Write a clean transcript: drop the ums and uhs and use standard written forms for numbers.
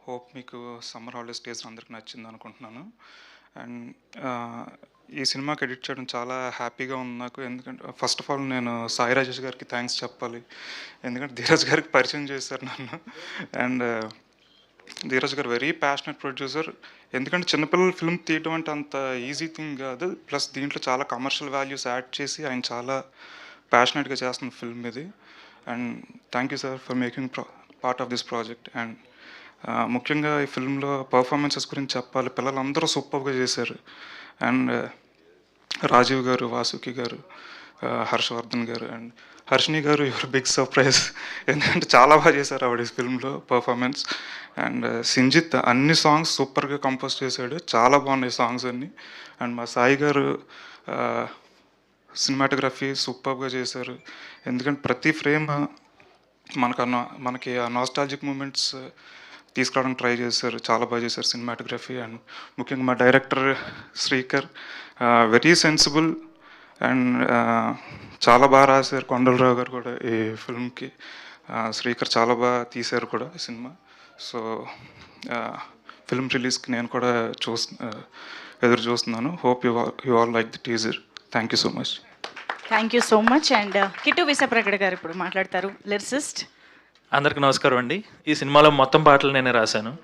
Hope మీకు summer holidays days అందరికి నచ్చింది అనుకుంటున్నాను. అండ్ ఈ సినిమాకి ఎడిట్ చేయడం చాలా హ్యాపీగా ఉంది నాకు. ఎందుకంటే ఫస్ట్ ఆఫ్ ఆల్ నేను సాయి రాజేష్ గారికి థ్యాంక్స్ చెప్పాలి. ఎందుకంటే ధీరజ్ గారికి పరిచయం చేశారు నన్ను. అండ్ ధీరజ్ గారు వెరీ ప్యాషనెట్ ప్రొడ్యూసర్. ఎందుకంటే చిన్నపిల్లల ఫిల్మ్ తీయడం అంటే అంత ఈజీ థింగ్ కాదు. ప్లస్ దీంట్లో చాలా కమర్షియల్ వాల్యూస్ యాడ్ చేసి ఆయన చాలా ప్యాషనెట్గా చేస్తున్న ఫిల్మ్ ఇది. And thank you sir for making part of this project. And ముఖ్యంగా ఈ ఫిల్మ్లో పర్ఫార్మెన్సెస్ గురించి చెప్పాలి. పిల్లలందరూ సూపర్గా చేశారు. అండ్ రాజీవ్ గారు, వాసుకి గారు, హర్షవర్ధన్ గారు అండ్ హర్షిని గారు యువర్ బిగ్ సర్ప్రైజ్. ఎందుకంటే చాలా బాగా చేశారు ఆవిడ ఈ ఫిల్మ్లో పర్ఫార్మెన్స్. అండ్ సింజిత్ అన్ని సాంగ్స్ సూపర్గా కంపోజ్ చేశాడు. చాలా బాగున్నాయి సాంగ్స్ అన్నీ. అండ్ మా సాయి గారు సినిమాటోగ్రఫీ సూపర్గా చేశారు. ఎందుకంటే ప్రతి ఫ్రేమ్ మనకి ఆ నాస్టాలజిక్ మూమెంట్స్ తీసుకురావడానికి ట్రై చేశారు. చాలా బాగా చేశారు సినిమాటోగ్రఫీ. అండ్ ముఖ్యంగా మా director Srikar very sensible and చాలా బాగా రాశారు. కొండలరావు గారు కూడా ఈ ఫిల్మ్కి శ్రీకర్ చాలా బాగా తీశారు కూడా ఈ సినిమా. సో ఫిల్మ్ రిలీజ్కి నేను కూడా ఎదురు చూస్తున్నాను. Hope you all like the teaser. Thank you so much. Thank you so much. And Kittu Vissapragada garu ఇప్పుడు మాట్లాడతారు, లిరిసిస్ట్. అందరికీ నమస్కారం అండి. ఈ సినిమాలో మొత్తం పాటలు నేనే రాశాను.